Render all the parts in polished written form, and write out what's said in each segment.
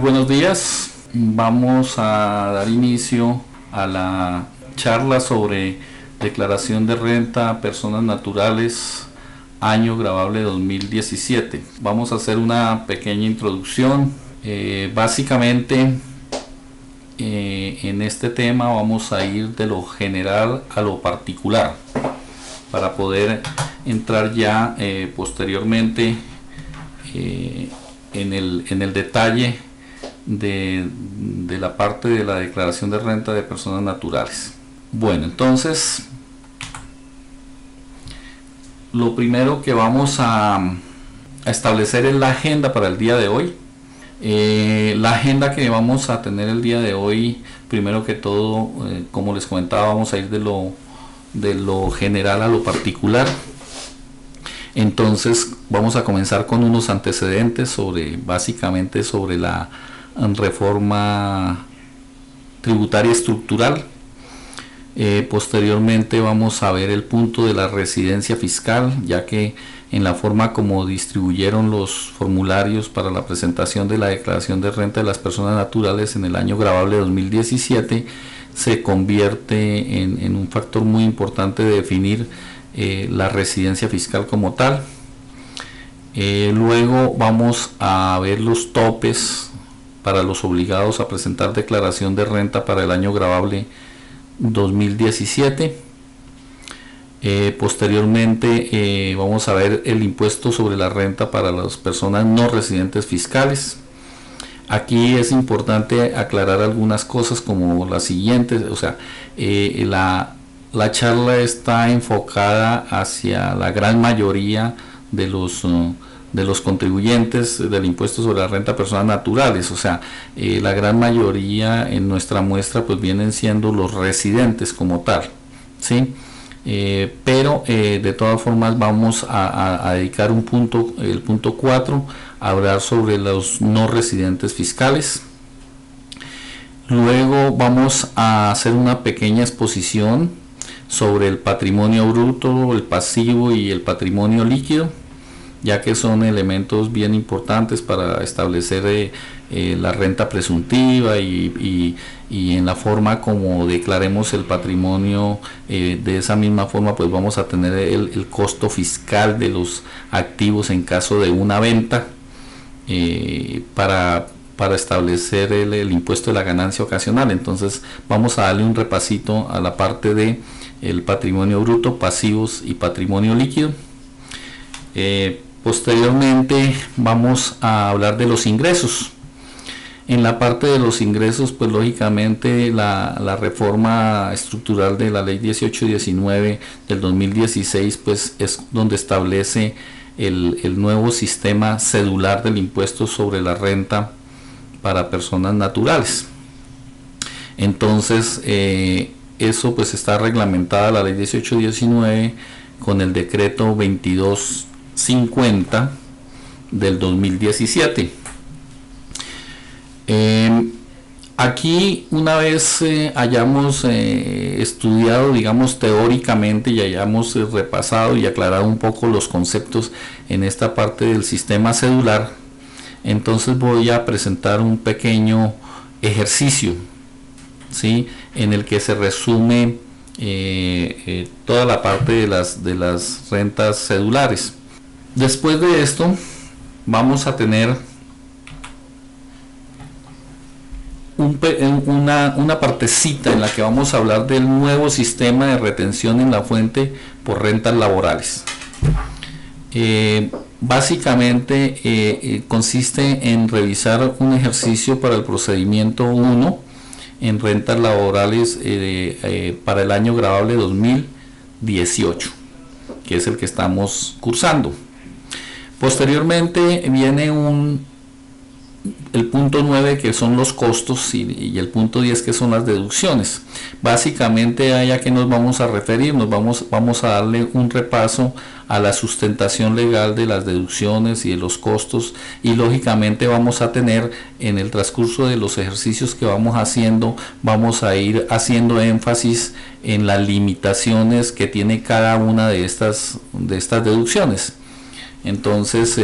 buenos días. Vamos a dar inicio a la charla sobre declaración de renta a personas naturales, año grabable 2017. Vamos a hacer una pequeña introducción. Básicamente, en este tema vamos a ir de lo general a lo particular para poder entrar ya posteriormente en el detalle de la parte de la declaración de renta de personas naturales. Bueno, entonces lo primero que vamos a establecer es la agenda para el día de hoy. La agenda que vamos a tener el día de hoy, primero que todo, como les comentaba, vamos a ir de lo general a lo particular. Entonces vamos a comenzar con unos antecedentes básicamente sobre la reforma tributaria estructural. Posteriormente vamos a ver el punto de la residencia fiscal, ya que en la forma como distribuyeron los formularios para la presentación de la declaración de renta de las personas naturales en el año grabable 2017 se convierte en un factor muy importante de definir la residencia fiscal como tal. Luego vamos a ver los topes para los obligados a presentar declaración de renta para el año grabable 2017. Posteriormente vamos a ver el impuesto sobre la renta para las personas no residentes fiscales. Aquí es importante aclarar algunas cosas como las siguientes, o sea, la charla está enfocada hacia la gran mayoría de los contribuyentes del impuesto sobre la renta a personas naturales, o sea, la gran mayoría en nuestra muestra pues vienen siendo los residentes como tal, ¿sí? Pero de todas formas vamos a dedicar el punto 4, a hablar sobre los no residentes fiscales. Luego vamos a hacer una pequeña exposición sobre el patrimonio bruto, el pasivo y el patrimonio líquido, ya que son elementos bien importantes para establecer la renta presuntiva y en la forma como declaremos el patrimonio. De esa misma forma pues vamos a tener el costo fiscal de los activos en caso de una venta, para establecer el impuesto de la ganancia ocasional. Entonces vamos a darle un repasito a la parte de el patrimonio bruto, pasivos y patrimonio líquido. Posteriormente vamos a hablar de los ingresos. En la parte de los ingresos, pues lógicamente la reforma estructural de la ley 1819 del 2016 pues es donde establece el nuevo sistema cedular del impuesto sobre la renta para personas naturales. Entonces eso pues está reglamentada la ley 1819 con el decreto 2250 del 2017. Aquí, una vez hayamos estudiado, digamos, teóricamente y hayamos repasado y aclarado un poco los conceptos en esta parte del sistema cedular, entonces voy a presentar un pequeño ejercicio, ¿sí?, en el que se resume toda la parte de las rentas cedulares. Después de esto vamos a tener una partecita en la que vamos a hablar del nuevo sistema de retención en la fuente por rentas laborales. Básicamente consiste en revisar un ejercicio para el procedimiento 1 en rentas laborales para el año grabable 2018, que es el que estamos cursando. Posteriormente viene el punto 9, que son los costos, y el punto 10, que son las deducciones. Básicamente, ¿a qué nos vamos a referir? Vamos a darle un repaso a la sustentación legal de las deducciones y de los costos, y lógicamente vamos a tener en el transcurso de los ejercicios que vamos haciendo, vamos a ir haciendo énfasis en las limitaciones que tiene cada una de estas deducciones. Entonces,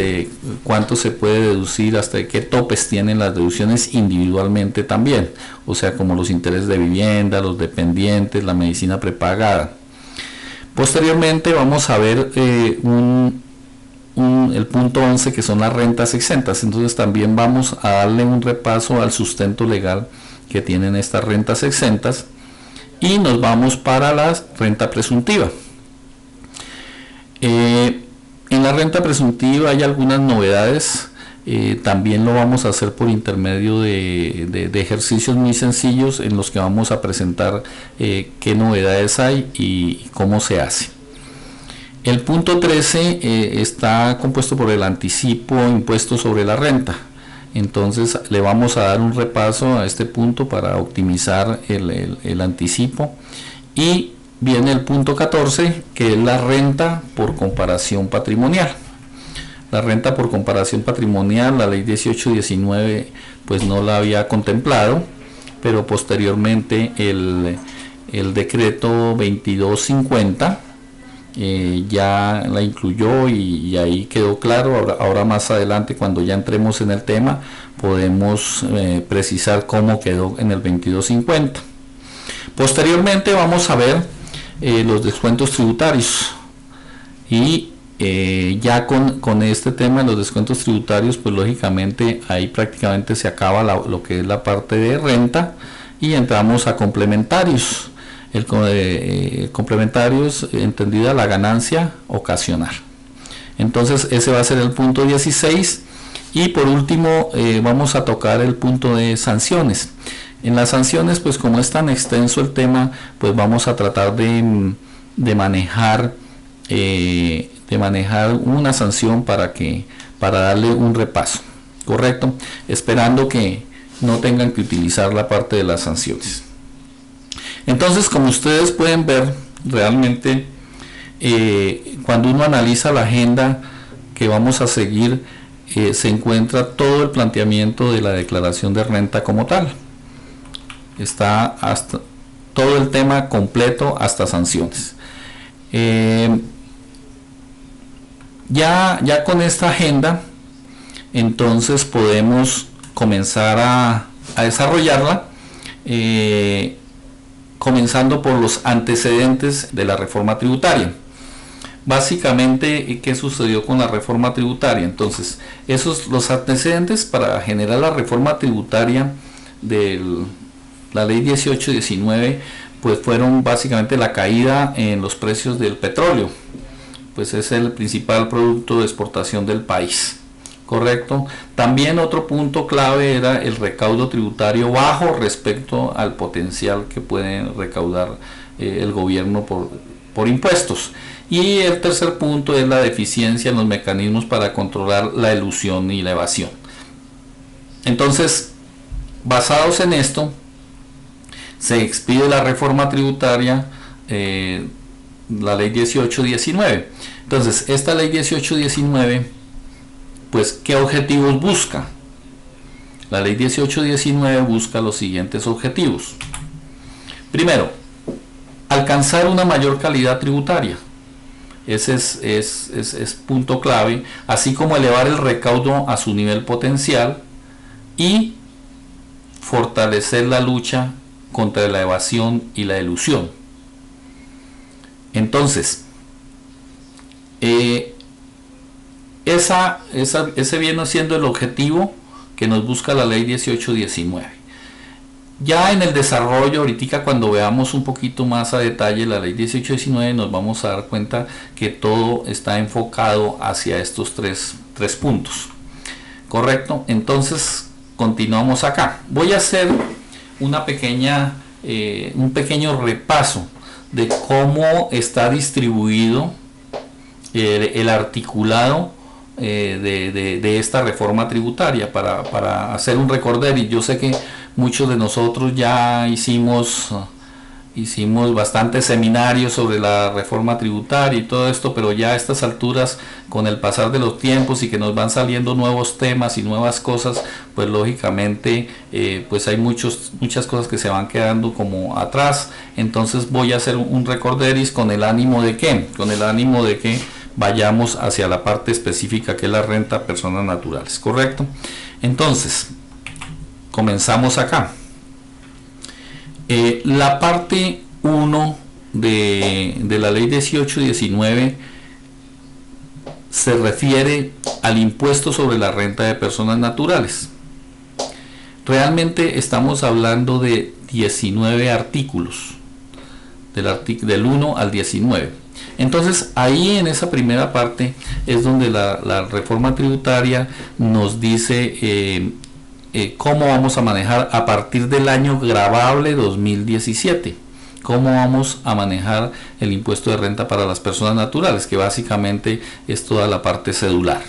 cuánto se puede deducir, hasta qué topes tienen las deducciones individualmente también, o sea, como los intereses de vivienda, los dependientes, la medicina prepagada. Posteriormente vamos a ver el punto 11, que son las rentas exentas. Entonces también vamos a darle un repaso al sustento legal que tienen estas rentas exentas, y nos vamos para la renta presuntiva. En la renta presuntiva hay algunas novedades. También lo vamos a hacer por intermedio de ejercicios muy sencillos en los que vamos a presentar qué novedades hay y cómo se hace. El punto 13 está compuesto por el anticipo impuesto sobre la renta. Entonces le vamos a dar un repaso a este punto para optimizar el anticipo. Y viene el punto 14, que es la renta por comparación patrimonial. La renta por comparación patrimonial, la ley 1819 pues no la había contemplado, pero posteriormente el decreto 2250 ya la incluyó, y ahí quedó claro. Ahora más adelante, cuando ya entremos en el tema, podemos precisar cómo quedó en el 2250. Posteriormente vamos a ver los descuentos tributarios, y ya con este tema de los descuentos tributarios, pues lógicamente ahí prácticamente se acaba lo que es la parte de renta, y entramos a complementarios. Complementarios, entendida la ganancia ocasional. Entonces ese va a ser el punto 16. Y por último vamos a tocar el punto de sanciones. En las sanciones, pues como es tan extenso el tema, pues vamos a tratar de manejar una sanción para darle un repaso, correcto, esperando que no tengan que utilizar la parte de las sanciones. Entonces, como ustedes pueden ver, realmente cuando uno analiza la agenda que vamos a seguir, se encuentra todo el planteamiento de la declaración de renta como tal. Está hasta todo el tema completo hasta sanciones. Ya con esta agenda, entonces podemos comenzar a desarrollarla, comenzando por los antecedentes de la reforma tributaria. Básicamente, ¿qué sucedió con la reforma tributaria? Entonces, los antecedentes para generar la reforma tributaria de la ley 1819, pues fueron básicamente la caída en los precios del petróleo, pues es el principal producto de exportación del país, correcto. También otro punto clave era el recaudo tributario bajo respecto al potencial que puede recaudar el gobierno por impuestos. Y el tercer punto es la deficiencia en los mecanismos para controlar la elusión y la evasión. Entonces, basados en esto, se expide la reforma tributaria, la ley 1819. Entonces, esta ley 1819, pues, ¿qué objetivos busca? La ley 1819 busca los siguientes objetivos. Primero, alcanzar una mayor calidad tributaria. Ese es punto clave, así como elevar el recaudo a su nivel potencial y fortalecer la lucha contra la evasión y la elusión. Entonces, ese viene siendo el objetivo que nos busca la ley 1819. Ya en el desarrollo, ahorita cuando veamos un poquito más a detalle la ley 1819, nos vamos a dar cuenta que todo está enfocado hacia estos tres puntos, correcto. Entonces continuamos acá. Voy a hacer un pequeño repaso de cómo está distribuido el articulado de esta reforma tributaria, para hacer un recorder. Y yo sé que muchos de nosotros ya hicimos bastantes seminarios sobre la reforma tributaria y todo esto, pero ya a estas alturas, con el pasar de los tiempos y que nos van saliendo nuevos temas y nuevas cosas, pues lógicamente pues hay muchas cosas que se van quedando como atrás. Entonces voy a hacer un recorderis con el ánimo de que vayamos hacia la parte específica que es la renta a personas naturales, ¿correcto? Entonces, comenzamos acá. La parte 1 de la ley 1819 se refiere al impuesto sobre la renta de personas naturales. Realmente estamos hablando de 19 artículos, del 1 al 19. Entonces ahí en esa primera parte es donde la reforma tributaria nos dice cómo vamos a manejar a partir del año gravable 2017. Cómo vamos a manejar el impuesto de renta para las personas naturales, que básicamente es toda la parte cedular.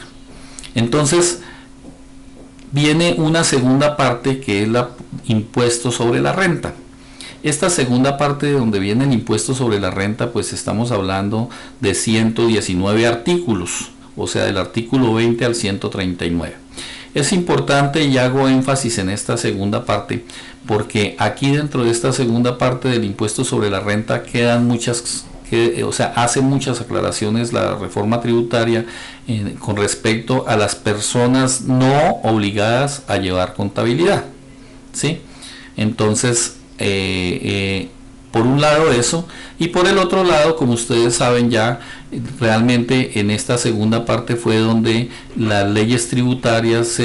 Entonces viene una segunda parte que es el impuesto sobre la renta. Esta segunda parte de donde viene el impuesto sobre la renta, pues estamos hablando de 119 artículos, o sea, del artículo 20 al 139. Es importante y hago énfasis en esta segunda parte porque aquí dentro de esta segunda parte del impuesto sobre la renta quedan hace muchas aclaraciones la reforma tributaria con respecto a las personas no obligadas a llevar contabilidad, ¿sí? Entonces, por un lado eso, y por el otro lado, como ustedes saben ya, realmente en esta segunda parte fue donde las leyes tributarias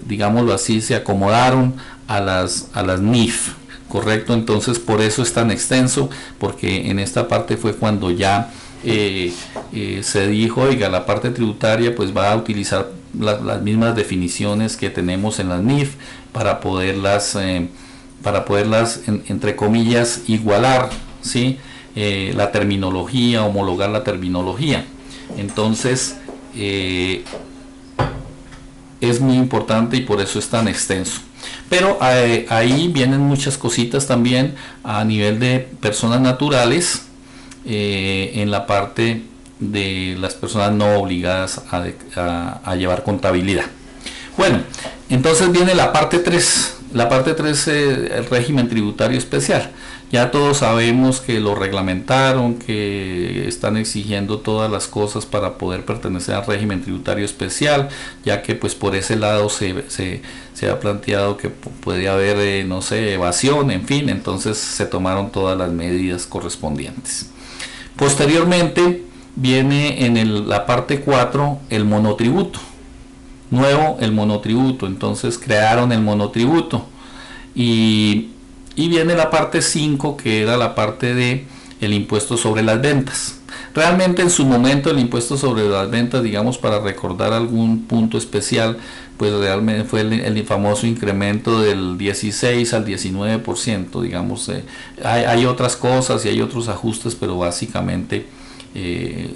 digámoslo así, se acomodaron a las NIF, correcto. Entonces por eso es tan extenso, porque en esta parte fue cuando ya se dijo, oiga, la parte tributaria pues va a utilizar las mismas definiciones que tenemos en las NIF para poderlas entre comillas igualar, ¿sí? La terminología, homologar la terminología. Entonces es muy importante y por eso es tan extenso. Pero ahí vienen muchas cositas también a nivel de personas naturales, en la parte de las personas no obligadas a llevar contabilidad. Bueno, entonces viene la parte 3. La parte 3 es el régimen tributario especial. Ya todos sabemos que lo reglamentaron, que están exigiendo todas las cosas para poder pertenecer al régimen tributario especial, ya que pues por ese lado se ha planteado que puede haber, no sé, evasión, en fin, entonces se tomaron todas las medidas correspondientes. Posteriormente viene en la parte 4 el monotributo. Nuevo el monotributo, entonces crearon el monotributo y viene la parte 5 que era la parte de el impuesto sobre las ventas. Realmente en su momento el impuesto sobre las ventas, digamos, para recordar algún punto especial, pues realmente fue el famoso incremento del 16 al 19%, digamos. Hay otras cosas y hay otros ajustes, pero básicamente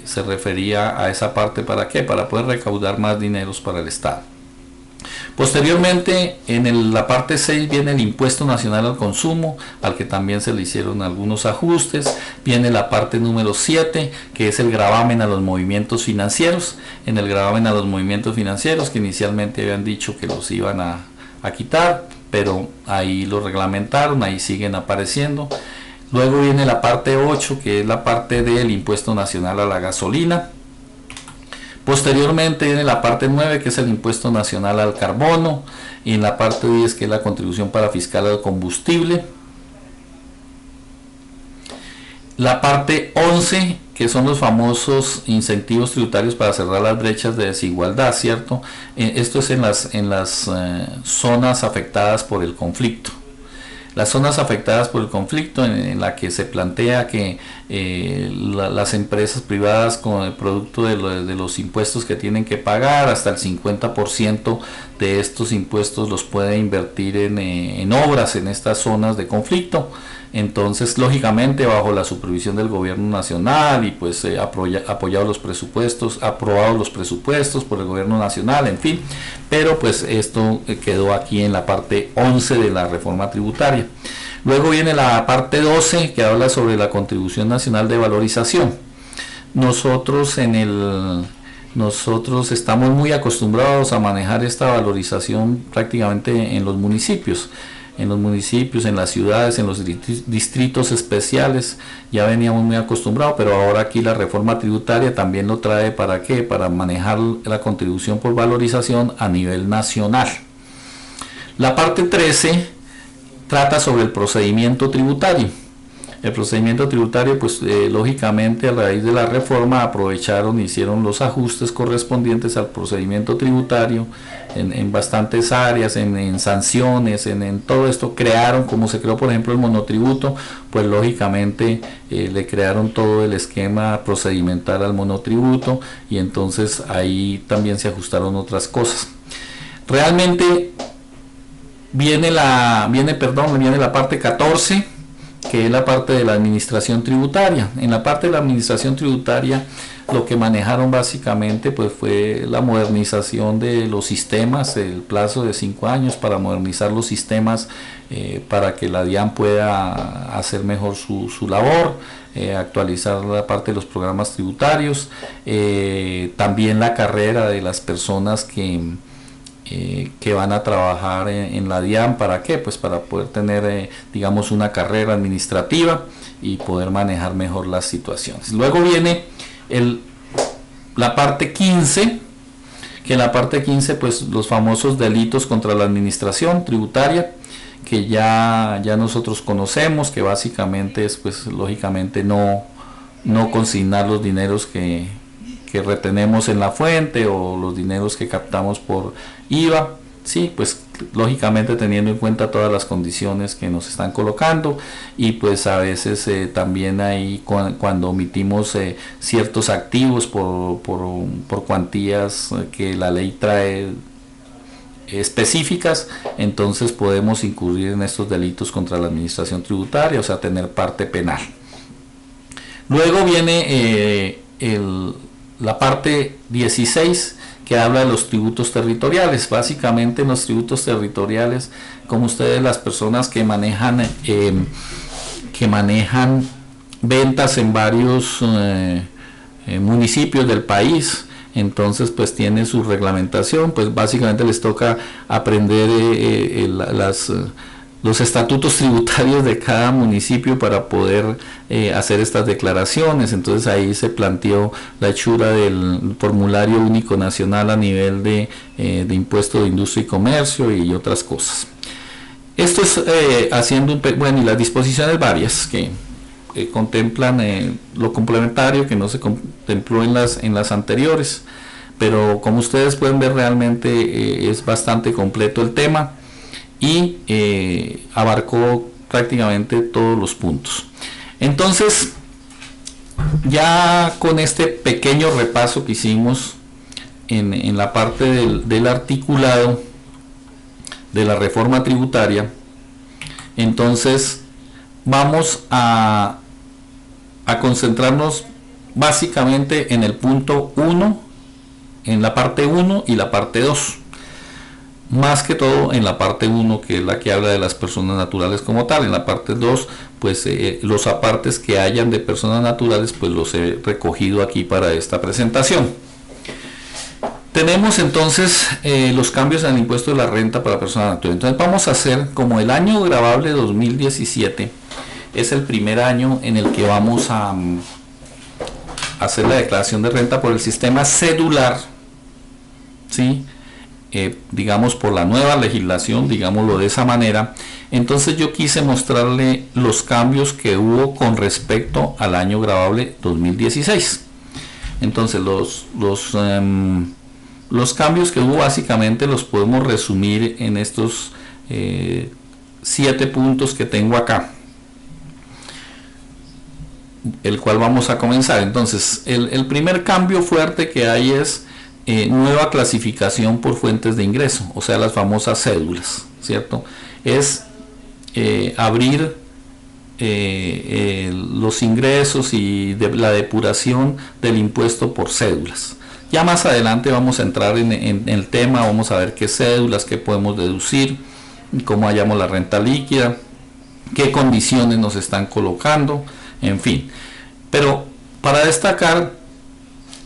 se refería a esa parte. ¿Para qué? Para poder recaudar más dineros para el Estado. Posteriormente, en la parte 6 viene el impuesto nacional al consumo, al que también se le hicieron algunos ajustes. Viene la parte número 7, que es el gravamen a los movimientos financieros. En el gravamen a los movimientos financieros, que inicialmente habían dicho que los iban a quitar, pero ahí lo reglamentaron, ahí siguen apareciendo. Luego viene la parte 8, que es la parte del impuesto nacional a la gasolina. Posteriormente viene la parte 9, que es el impuesto nacional al carbono. Y en la parte 10, que es la contribución para fiscal al combustible. La parte 11, que son los famosos incentivos tributarios para cerrar las brechas de desigualdad, ¿cierto? Esto es en las zonas afectadas por el conflicto. Las zonas afectadas por el conflicto, en la que se plantea que las empresas privadas, con el producto de los impuestos que tienen que pagar, hasta el 50% de estos impuestos los puede invertir en obras en estas zonas de conflicto. Entonces, lógicamente, bajo la supervisión del gobierno nacional y pues aprobados los presupuestos por el gobierno nacional, en fin. Pero pues esto quedó aquí en la parte 11 de la reforma tributaria. Luego viene la parte 12, que habla sobre la contribución nacional de valorización. Nosotros estamos muy acostumbrados a manejar esta valorización prácticamente en los municipios. en los municipios, en las ciudades, en los distritos especiales, ya veníamos muy acostumbrados, pero ahora aquí la reforma tributaria también lo trae ¿para qué? Para manejar la contribución por valorización a nivel nacional. La parte 13 trata sobre el procedimiento tributario. El procedimiento tributario, pues lógicamente a raíz de la reforma aprovecharon, hicieron los ajustes correspondientes al procedimiento tributario en bastantes áreas, en sanciones, en todo esto. Crearon, como se creó por ejemplo el monotributo, pues lógicamente le crearon todo el esquema procedimental al monotributo, y entonces ahí también se ajustaron otras cosas. Realmente viene la parte 14, que es la parte de la administración tributaria. En la parte de la administración tributaria lo que manejaron básicamente pues fue la modernización de los sistemas, el plazo de 5 años para modernizar los sistemas, para que la DIAN pueda hacer mejor su labor, actualizar la parte de los programas tributarios, también la carrera de las personas que van a trabajar en la DIAN. ¿Para qué? Pues para poder tener digamos una carrera administrativa y poder manejar mejor las situaciones. Luego viene la parte 15, que en la parte 15 pues los famosos delitos contra la administración tributaria, que ya nosotros conocemos, que básicamente es pues lógicamente no consignar los dineros que retenemos en la fuente, o los dineros que captamos por IVA, sí, pues lógicamente teniendo en cuenta todas las condiciones que nos están colocando, y pues a veces también ahí cuando omitimos ciertos activos por cuantías que la ley trae específicas, entonces podemos incurrir en estos delitos contra la administración tributaria, o sea, tener parte penal. Luego viene la parte 16, que habla de los tributos territoriales. Básicamente en los tributos territoriales, como ustedes, las personas que manejan ventas en varios municipios del país, entonces pues tiene su reglamentación, pues básicamente les toca aprender los estatutos tributarios de cada municipio para poder hacer estas declaraciones. Entonces ahí se planteó la hechura del formulario único nacional a nivel de impuesto de industria y comercio y otras cosas. Esto es haciendo y las disposiciones varias que contemplan lo complementario que no se contempló en las anteriores, pero como ustedes pueden ver realmente es bastante completo el tema y abarcó prácticamente todos los puntos. Entonces, ya con este pequeño repaso que hicimos en la parte del articulado de la reforma tributaria, entonces vamos a concentrarnos básicamente en el punto 1, en la parte 1 y la parte 2. Más que todo en la parte 1, que es la que habla de las personas naturales como tal. En la parte 2, pues los apartes que hayan de personas naturales, pues los he recogido aquí para esta presentación. Tenemos entonces los cambios en el impuesto de la renta para personas naturales. Entonces vamos a hacer, como el año gravable 2017 es el primer año en el que vamos a hacer la declaración de renta por el sistema cedular, ¿sí? Digamos por la nueva legislación, digámoslo de esa manera. Entonces yo quise mostrarle los cambios que hubo con respecto al año gravable 2016. Entonces los cambios que hubo básicamente los podemos resumir en estos 7 puntos que tengo acá, el cual vamos a comenzar. Entonces el primer cambio fuerte que hay es nueva clasificación por fuentes de ingreso, o sea, las famosas cédulas, ¿cierto? Es abrir los ingresos y la depuración del impuesto por cédulas. Ya más adelante vamos a entrar en el tema, vamos a ver qué cédulas, qué podemos deducir, cómo hallamos la renta líquida, qué condiciones nos están colocando, en fin. Pero para destacar,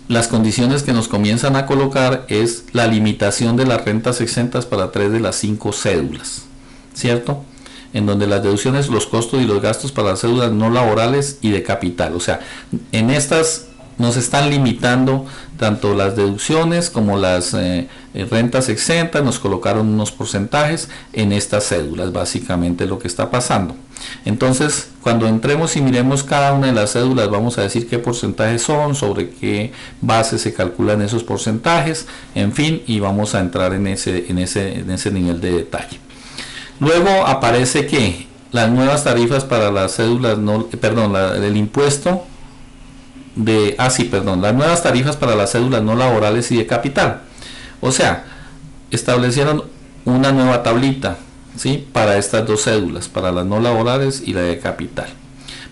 las condiciones que nos comienzan a colocar es la limitación de las rentas exentas para 3 de las 5 cédulas, ¿cierto? en donde las deducciones, los costos y los gastos para las cédulas no laborales y de capital. O sea, en estas nos están limitando tanto las deducciones como las rentas exentas, nos colocaron unos porcentajes en estas cédulas, básicamente lo que está pasando. Entonces, cuando entremos y miremos cada una de las cédulas, vamos a decir qué porcentajes son, sobre qué base se calculan esos porcentajes, en fin, y vamos a entrar en ese nivel de detalle. Luego aparece que las nuevas tarifas para las cédulas, el impuesto las nuevas tarifas para las cédulas no laborales y de capital. O sea, establecieron una nueva tablita, ¿sí?, para estas dos cédulas, para las no laborales y la de capital.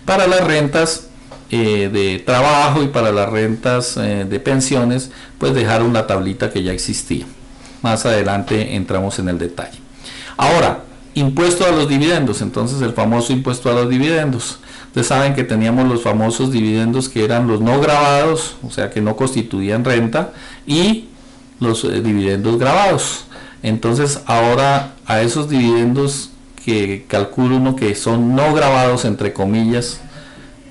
Para las rentas de trabajo y para las rentas de pensiones, pues dejaron la tablita que ya existía. Más adelante entramos en el detalle. Ahora, impuesto a los dividendos. Entonces, el famoso impuesto a los dividendos. Ustedes saben que teníamos los famosos dividendos que eran los no grabados, o sea que no constituían renta, y los dividendos grabados. Entonces ahora a esos dividendos que calculo uno que son no grabados, entre comillas,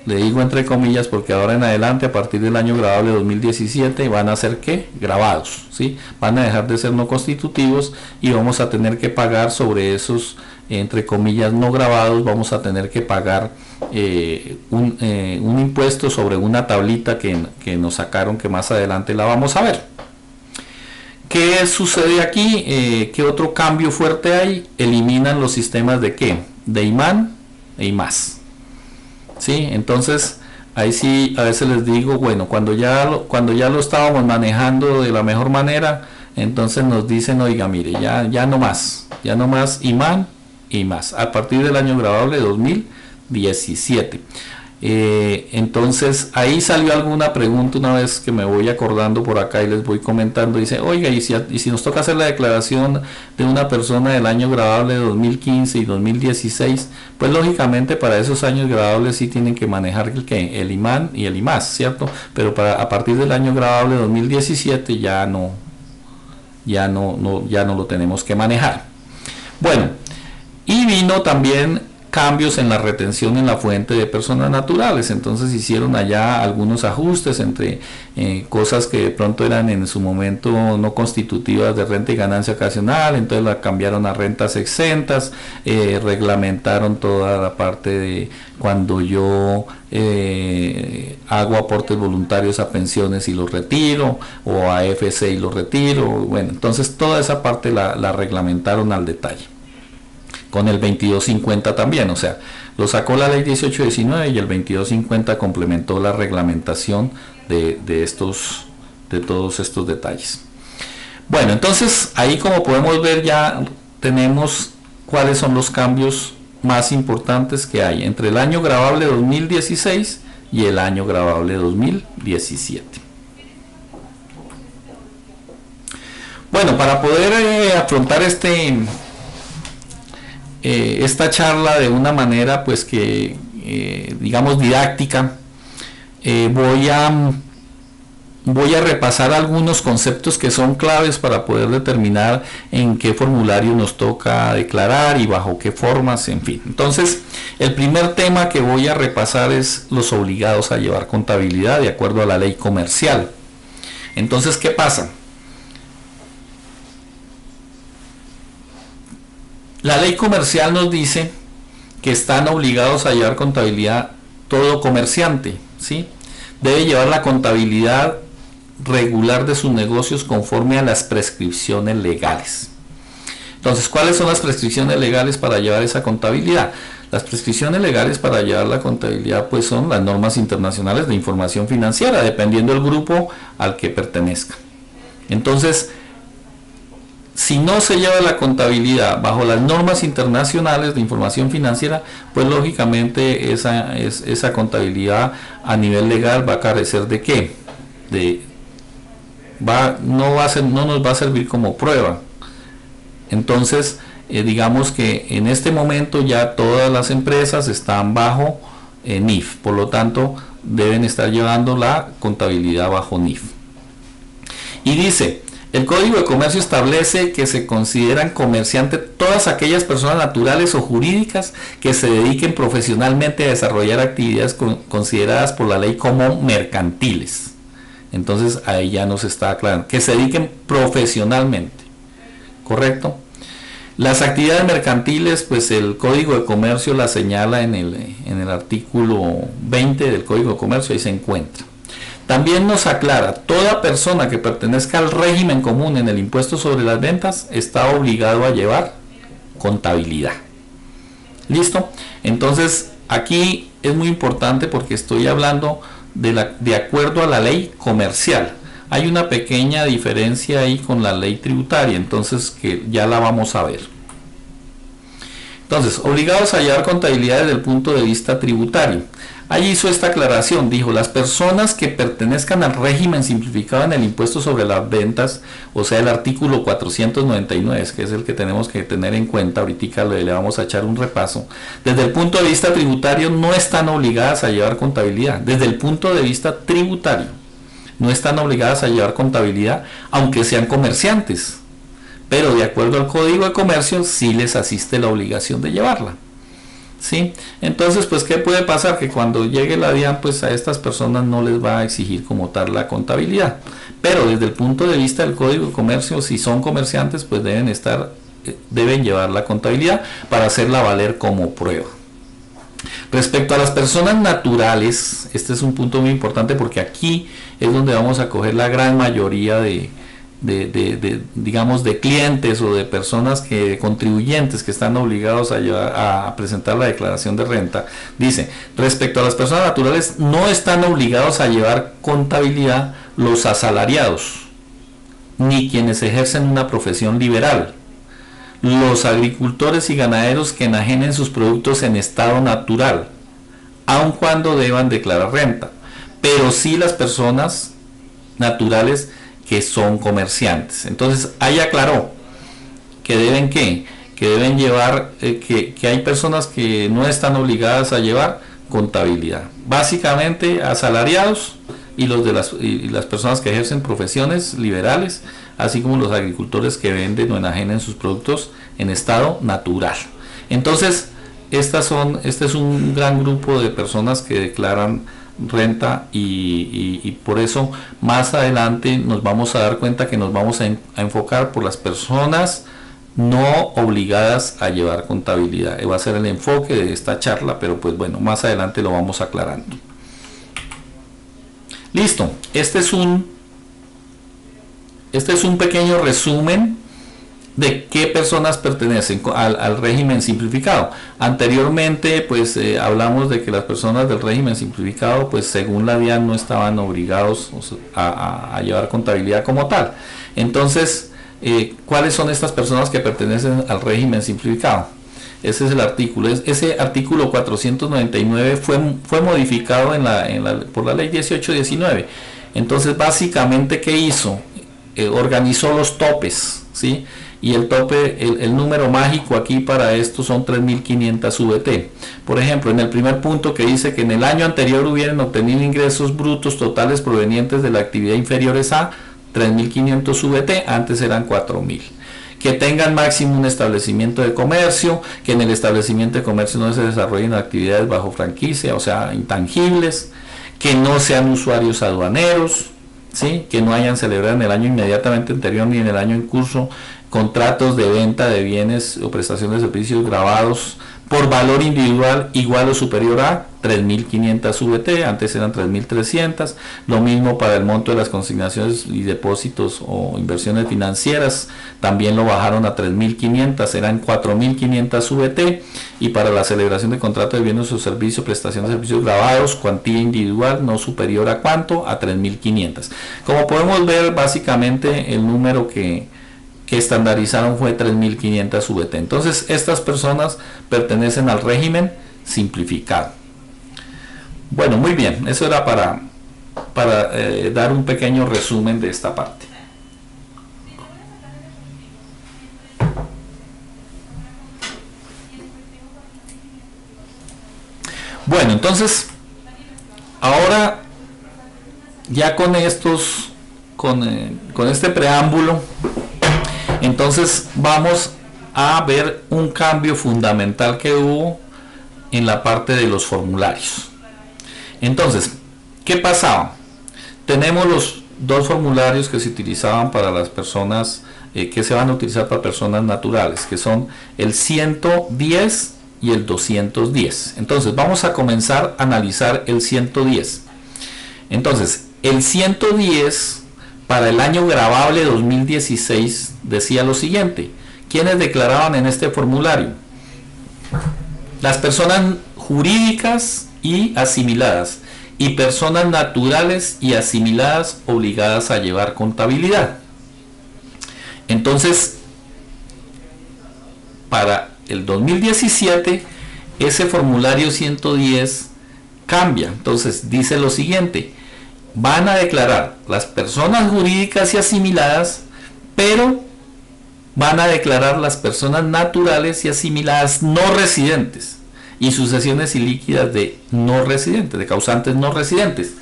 le digo entre comillas porque ahora en adelante, a partir del año gravable 2017, van a ser ¿qué? Grabados, ¿sí? Van a dejar de ser no constitutivos y vamos a tener que pagar sobre esos, entre comillas, no grabados, vamos a tener que pagar un impuesto sobre una tablita que nos sacaron, que más adelante la vamos a ver. ¿Qué sucede aquí? ¿Qué otro cambio fuerte hay? Eliminan los sistemas de ¿qué? De IMAN e IMAS. ¿Sí? Entonces, ahí sí, a veces les digo, bueno, cuando ya lo estábamos manejando de la mejor manera, entonces nos dicen, oiga, mire, ya no más IMAN y más, a partir del año gravable 2017. Entonces ahí salió alguna pregunta una vez que me voy acordando por acá y les voy comentando. Dice, oiga, y si nos toca hacer la declaración de una persona del año gravable de 2015 y 2016, pues lógicamente para esos años gravables sí tienen que manejar el IMAN y el IMAS, ¿cierto? Pero a partir del año gravable 2017 ya no lo tenemos que manejar. Bueno, y vino también cambios en la retención en la fuente de personas naturales. Entonces hicieron allá algunos ajustes entre cosas que de pronto eran en su momento no constitutivas de renta y ganancia ocasional, entonces la cambiaron a rentas exentas, reglamentaron toda la parte de cuando yo hago aportes voluntarios a pensiones y los retiro, o a AFC y los retiro. Bueno, entonces toda esa parte la reglamentaron al detalle. Con el 2250 también, o sea, lo sacó la ley 1819 y el 2250 complementó la reglamentación de todos estos detalles. Bueno, entonces ahí, como podemos ver, ya tenemos cuáles son los cambios más importantes que hay entre el año gravable 2016 y el año gravable 2017. Bueno, para poder afrontar esta charla de una manera pues que digamos didáctica, voy a repasar algunos conceptos que son claves para poder determinar en qué formulario nos toca declarar y bajo qué formas, en fin. Entonces, el primer tema que voy a repasar es los obligados a llevar contabilidad de acuerdo a la ley comercial. Entonces, ¿qué pasa? La ley comercial nos dice que están obligados a llevar contabilidad todo comerciante, ¿sí? Debe llevar la contabilidad regular de sus negocios conforme a las prescripciones legales. Entonces, ¿cuáles son las prescripciones legales para llevar esa contabilidad? Las prescripciones legales para llevar la contabilidad pues son las normas internacionales de información financiera, dependiendo del grupo al que pertenezca. Entonces, si no se lleva la contabilidad bajo las normas internacionales de información financiera, pues lógicamente esa contabilidad a nivel legal va a carecer de ¿qué? No nos va a servir como prueba. Entonces, digamos que en este momento ya todas las empresas están bajo NIF, por lo tanto deben estar llevando la contabilidad bajo NIF. Y dice, El Código de Comercio establece que se consideran comerciantes todas aquellas personas naturales o jurídicas que se dediquen profesionalmente a desarrollar actividades consideradas por la ley como mercantiles. Entonces ahí ya nos está aclarando, que se dediquen profesionalmente, ¿correcto? Las actividades mercantiles, pues el Código de Comercio la señala en el artículo 20 del Código de Comercio, ahí se encuentra. También nos aclara, toda persona que pertenezca al régimen común en el impuesto sobre las ventas está obligado a llevar contabilidad. ¿Listo? Entonces, aquí es muy importante porque estoy hablando de acuerdo a la ley comercial. Hay una pequeña diferencia ahí con la ley tributaria, entonces que ya la vamos a ver. Entonces, obligados a llevar contabilidad desde el punto de vista tributario. Ahí hizo esta aclaración, dijo, las personas que pertenezcan al régimen simplificado en el impuesto sobre las ventas, o sea, el artículo 499, que es el que tenemos que tener en cuenta, ahorita le vamos a echar un repaso, desde el punto de vista tributario no están obligadas a llevar contabilidad, desde el punto de vista tributario no están obligadas a llevar contabilidad, aunque sean comerciantes, pero de acuerdo al Código de Comercio sí les asiste la obligación de llevarla. ¿Sí? Entonces, pues, ¿qué puede pasar? Que cuando llegue la DIAN, pues a estas personas no les va a exigir como tal la contabilidad. Pero desde el punto de vista del Código de Comercio, si son comerciantes, pues deben llevar la contabilidad para hacerla valer como prueba. Respecto a las personas naturales, este es un punto muy importante porque aquí es donde vamos a coger la gran mayoría digamos, de clientes o de personas contribuyentes que están obligados a presentar la declaración de renta. Dice, respecto a las personas naturales no están obligados a llevar contabilidad los asalariados, ni quienes ejercen una profesión liberal, los agricultores y ganaderos que enajenen sus productos en estado natural, aun cuando deban declarar renta, pero sí las personas naturales que son comerciantes. Entonces ahí aclaró que deben que deben llevar, que hay personas que no están obligadas a llevar contabilidad, básicamente asalariados y las personas que ejercen profesiones liberales, así como los agricultores que venden o enajenen sus productos en estado natural. Entonces este es un gran grupo de personas que declaran renta y por eso más adelante nos vamos a dar cuenta que nos vamos a enfocar por las personas no obligadas a llevar contabilidad. Va a ser el enfoque de esta charla, pero pues bueno, más adelante lo vamos aclarando. Listo, este es un pequeño resumen de qué personas pertenecen al régimen simplificado. Anteriormente pues hablamos de que las personas del régimen simplificado pues según la DIAN no estaban obligados a llevar contabilidad como tal. Entonces, ¿cuáles son estas personas que pertenecen al régimen simplificado? Ese es el artículo. Ese artículo 499 fue modificado por la ley 1819. Entonces básicamente, ¿qué hizo? Organizó los topes, ¿sí? Y el tope, el número mágico aquí para esto son 3.500 VT. Por ejemplo, en el primer punto que dice que en el año anterior hubieran obtenido ingresos brutos totales provenientes de la actividad inferiores a 3.500 VT, antes eran 4.000. Que tengan máximo un establecimiento de comercio, que en el establecimiento de comercio no se desarrollen actividades bajo franquicia, o sea, intangibles, que no sean usuarios aduaneros, ¿sí? Que no hayan celebrado en el año inmediatamente anterior ni en el año en curso contratos de venta de bienes o prestaciones de servicios grabados por valor individual igual o superior a 3.500 VT, antes eran 3.300, lo mismo para el monto de las consignaciones y depósitos o inversiones financieras, también lo bajaron a 3.500, eran 4.500 VT, y para la celebración de contratos de bienes o servicios, prestaciones de servicios grabados, cuantía individual no superior a ¿cuánto? A 3.500. Como podemos ver, básicamente el número que estandarizaron fue 3.500 VT. Entonces estas personas pertenecen al régimen simplificado. Bueno, muy bien, eso era para dar un pequeño resumen de esta parte. Bueno, entonces ahora ya con con este preámbulo, entonces vamos a ver un cambio fundamental que hubo en la parte de los formularios. Entonces, ¿qué pasaba? Tenemos los dos formularios que se utilizaban para las personas, que se van a utilizar para personas naturales, que son el 110 y el 210. Entonces, vamos a comenzar a analizar el 110. Entonces, el 110 para el año gravable 2016 decía lo siguiente: ¿quiénes declaraban en este formulario? Las personas jurídicas y asimiladas, y personas naturales y asimiladas obligadas a llevar contabilidad. Entonces, para el 2017, ese formulario 110 cambia. Entonces, dice lo siguiente: van a declarar las personas jurídicas y asimiladas, pero van a declarar las personas naturales y asimiladas no residentes y sucesiones ilíquidas de no residentes, de causantes no residentes.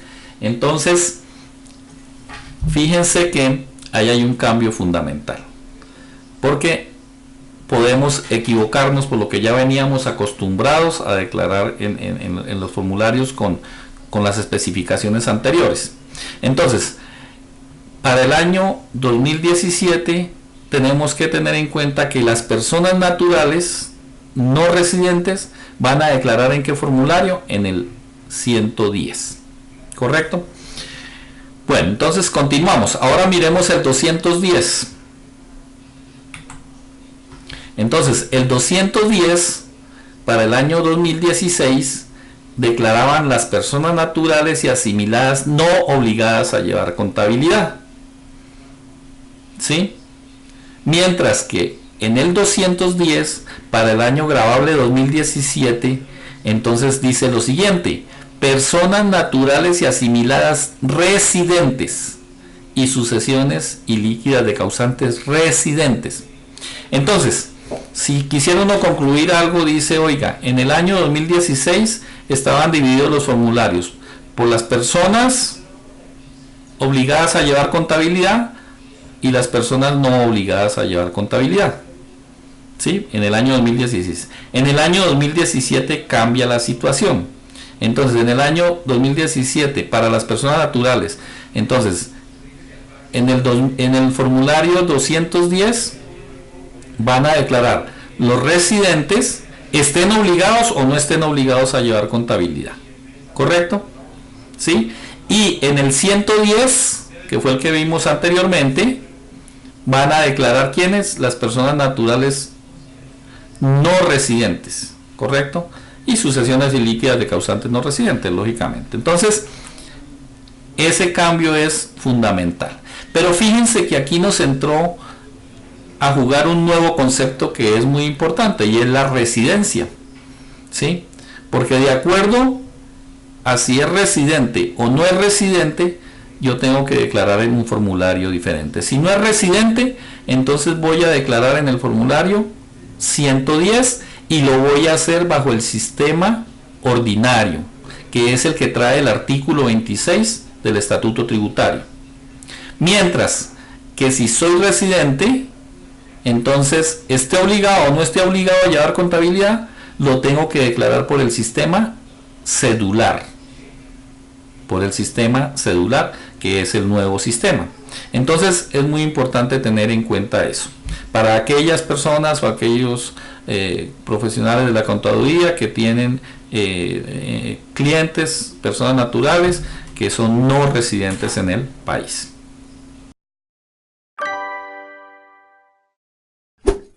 Entonces, fíjense que ahí hay un cambio fundamental, porque podemos equivocarnos por lo que ya veníamos acostumbrados a declarar en los formularios con las especificaciones anteriores. Entonces, para el año 2017 tenemos que tener en cuenta que las personas naturales no residentes van a declarar en qué formulario, en el 110, ¿correcto? Bueno, entonces continuamos. Ahora miremos el 210. Entonces, el 210 para el año 2016 declaraban las personas naturales y asimiladas no obligadas a llevar contabilidad, ¿sí? Mientras que en el 210 para el año gravable 2017, entonces dice lo siguiente: personas naturales y asimiladas residentes y sucesiones ilíquidas de causantes residentes. Entonces, si quisiera uno concluir algo, dice, oiga, en el año 2016 estaban divididos los formularios por las personas obligadas a llevar contabilidad y las personas no obligadas a llevar contabilidad, ¿sí? En el año 2016. En el año 2017 cambia la situación. Entonces, en el año 2017, para las personas naturales, entonces, en el formulario 210 van a declarar los residentes, estén obligados o no estén obligados a llevar contabilidad, ¿correcto? ¿Sí? Y en el 110, que fue el que vimos anteriormente, van a declarar quiénes, las personas naturales no residentes, ¿correcto? Y sucesiones ilíquidas de causantes no residentes, lógicamente. Entonces, ese cambio es fundamental. Pero fíjense que aquí nos entró a jugar un nuevo concepto que es muy importante, y es la residencia, ¿sí? Porque de acuerdo a si es residente o no es residente, yo tengo que declarar en un formulario diferente. Si no es residente, entonces voy a declarar en el formulario 110 y lo voy a hacer bajo el sistema ordinario, que es el que trae el artículo 26 del Estatuto Tributario. Mientras que si soy residente, entonces esté obligado o no esté obligado a llevar contabilidad, lo tengo que declarar por el sistema cedular. Por el sistema cedular, que es el nuevo sistema. Entonces es muy importante tener en cuenta eso. Para aquellas personas o aquellos profesionales de la contaduría que tienen clientes, personas naturales que son no residentes en el país.